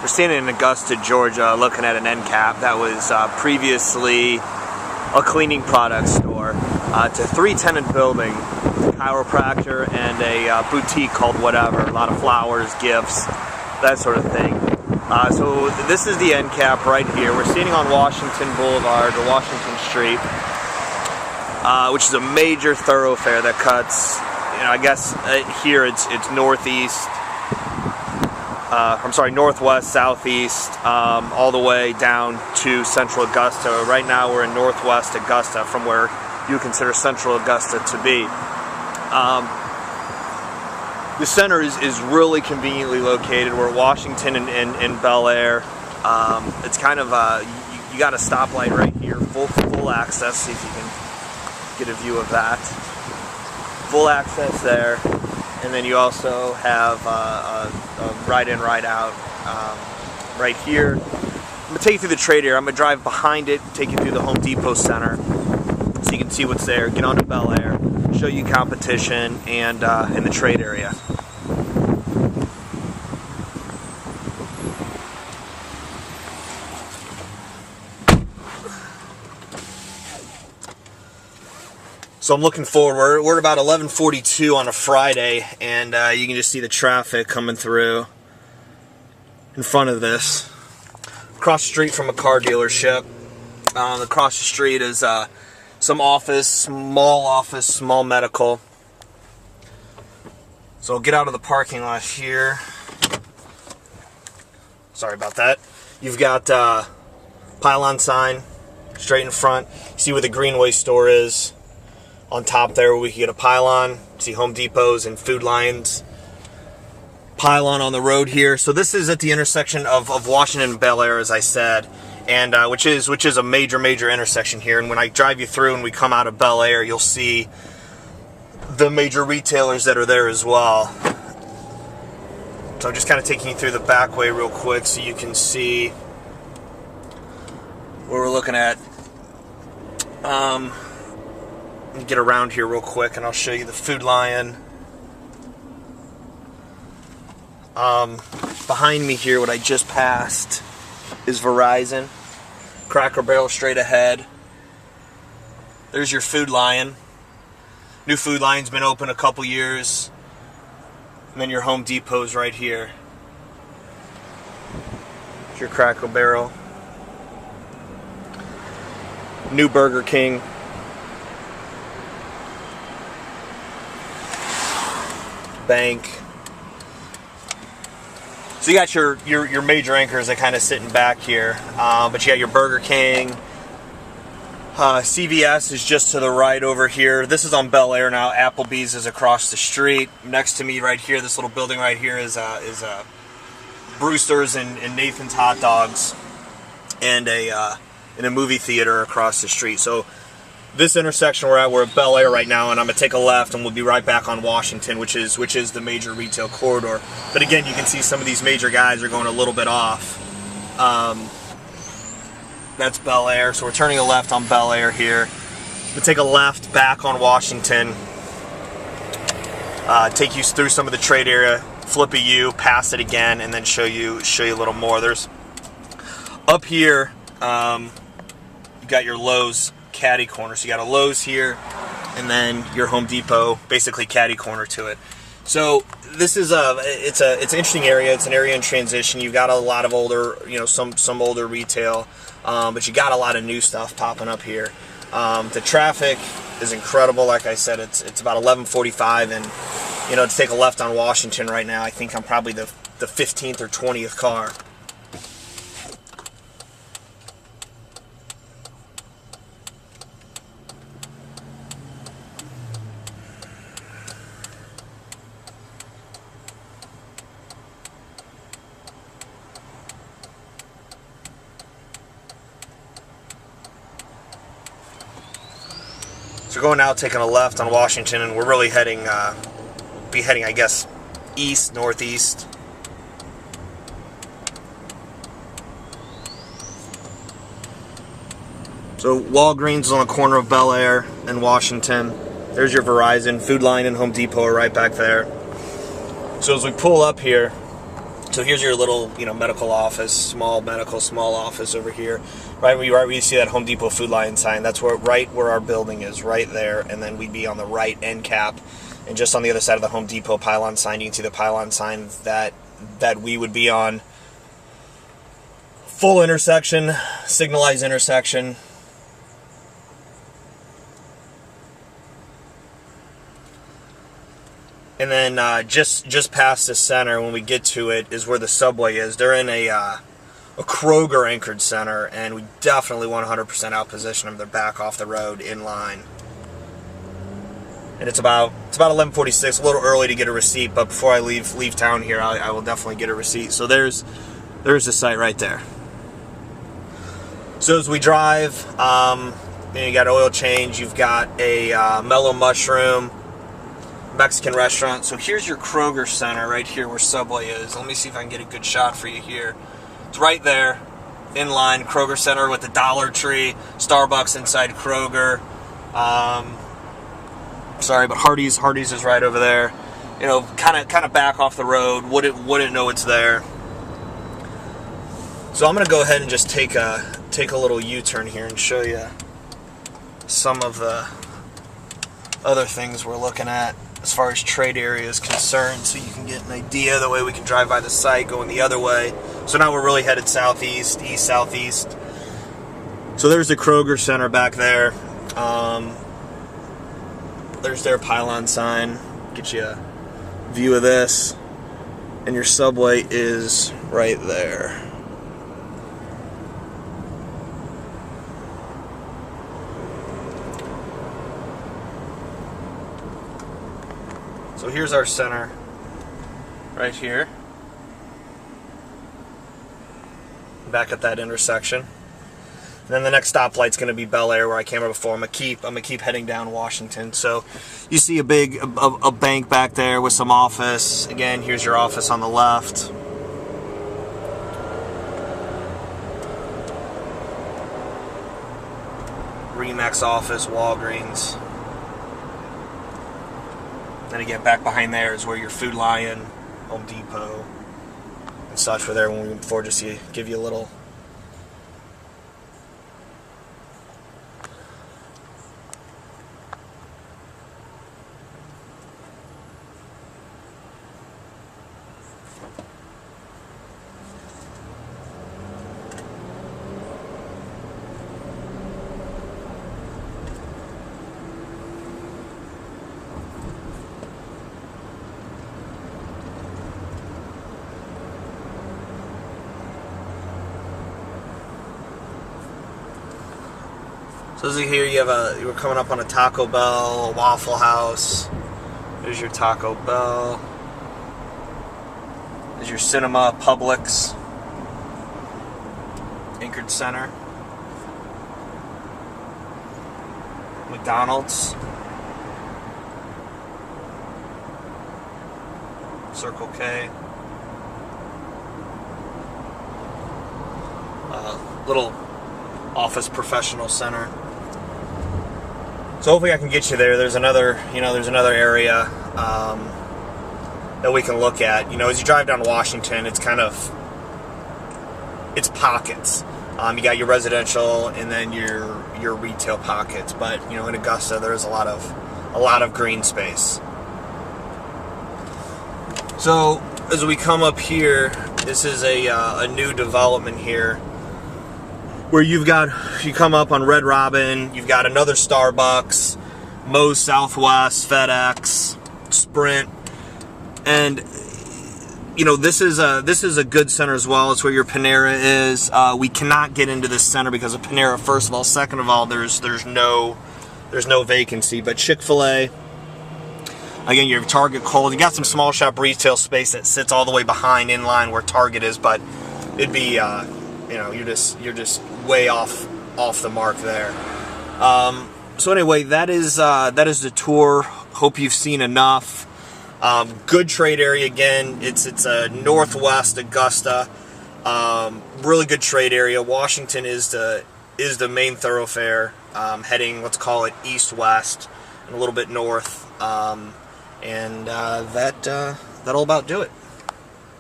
We're standing in Augusta, Georgia, looking at an end cap that was previously a cleaning product store. It's a 3-tenant building with a chiropractor and a boutique called Whatever. A lot of flowers, gifts, that sort of thing. So this is the end cap right here. We're standing on Washington Boulevard, or Washington Street, which is a major thoroughfare that cuts, I guess here it's northeast. Northwest, southeast, all the way down to central Augusta. Right now we're in northwest Augusta, from where you consider central Augusta to be. The center is really conveniently located. We're at Washington and Bel Air. It's kind of, you got a stoplight right here, full access. See if you can get a view of that. Full access there. And then you also have a right in, right out right here. I'm going to take you through the trade area. I'm going to drive behind it, take you through the Home Depot Center so you can see what's there, get onto Bel Air, show you competition and in the trade area. So I'm looking forward. We're about 11:42 on a Friday, and you can just see the traffic coming through in front of this. Across the street from a car dealership. Across the street is some office, small medical. So I'll get out of the parking lot here. Sorry about that. You've got pylon sign straight in front. See where the Greenway store is. On top there, we can get a pylon. See Home Depots and Food Lions. Pylon on the road here. So this is at the intersection of Washington and Bel Air, as I said, and which is a major intersection here. And when I drive you through and we come out of Bel Air, you'll see the major retailers that are there as well. So I'm just kind of taking you through the back way real quick so you can see what we're looking at. Get around here real quick and I'll show you the Food Lion. Behind me here, what I just passed is Verizon. Cracker Barrel straight ahead. There's your Food Lion. New Food Lion's been open a couple years. And then your Home Depot's right here. There's your Cracker Barrel. New Burger King. Bank. So you got your major anchors that kind of sitting back here, but you got your Burger King. CVS is just to the right over here. This is on Bel Air now. Applebee's is across the street. Next to me right here, this little building right here is Brewster's and Nathan's Hot Dogs, and a movie theater across the street. So this intersection we're at Bel Air right now, and I'm going to take a left and we'll be right back on Washington, which is the major retail corridor. But again, you can see some of these major guys are going a little bit off. That's Bel Air, so we're turning a left on Bel Air here. We'll take a left back on Washington, take you through some of the trade area, flip a U, pass it again, and then show you a little more. There's up here, you got your Lowe's caddy corner. So you got a Lowe's here, and then your Home Depot, basically caddy corner to it. So this is it's an interesting area. It's an area in transition. You've got a lot of older, some older retail, but you got a lot of new stuff popping up here. The traffic is incredible. Like I said, it's about 11:45, and to take a left on Washington right now, I think I'm probably the 15th or 20th car. So we're going out, taking a left on Washington, and we're really heading, I guess, east, northeast. So Walgreens is on the corner of Bel Air and Washington. There's your Verizon. Food Lion and Home Depot are right back there. So as we pull up here, So here's your little, medical office, small office over here. Right where you see that Home Depot Food Lion sign, that's right where our building is, right there. And then we'd be on the right end cap. And just on the other side of the Home Depot pylon sign, you can see the pylon sign that we would be on. Full intersection, signalized intersection. And then just past the center, when we get to it, is where the Subway is. They're in a Kroger anchored center, and we definitely 100% out position them. They're back off the road in line. And it's about 11:46, a little early to get a receipt, but before I leave town here, I will definitely get a receipt. So there's the site right there. So as we drive, you got oil change, you've got a Mellow Mushroom Mexican restaurant. So here's your Kroger Center right here where Subway is. Let me see if I can get a good shot for you here. It's right there, in line, Kroger Center with the Dollar Tree, Starbucks inside Kroger. Sorry, but Hardee's is right over there. Kind of back off the road. Wouldn't know it's there. So I'm gonna go ahead and just take a little U-turn here and show you some of the other things we're looking at as far as trade area is concerned, so you can get an idea. That way we can drive by the site going the other way. So now we're really headed southeast, east-southeast. So there's the Kroger Center back there. There's their pylon sign. Get you a view of this. And your Subway is right there. So here's our center right here. Back at that intersection. And then the next stoplight's going to be Bel Air, where I came over before. I'm gonna keep heading down Washington. So you see a bank back there with some office. Again, here's your office on the left. Remax office, Walgreens. Then again, back behind there is where your Food Lion, Home Depot, and such were there when we went before, just to give you a little. So as you hear, you were coming up on a Taco Bell, a Waffle House. There's your Taco Bell. There's your Cinema, Publix, anchored center. McDonald's. Circle K. Little office professional center. So hopefully I can get you there. There's another area that we can look at. As you drive down Washington, it's pockets. You got your residential and then your retail pockets. But in Augusta, there's a lot of green space. So as we come up here, this is a new development here, where you come up on Red Robin, you've got another Starbucks, Moe's Southwest, FedEx, Sprint, and this is a good center as well. It's where your Panera is. We cannot get into this center because of Panera, first of all. Second of all, there's no vacancy. But Chick-fil-A, again, you have Target, Kohl's. You got some small shop retail space that sits all the way behind in line where Target is, but it'd be you're just way off the mark there. So anyway, that is the tour. Hope you've seen enough. Good trade area again. It's a northwest Augusta. Really good trade area. Washington is the main thoroughfare, heading, let's call it east-west and a little bit north. That'll about do it.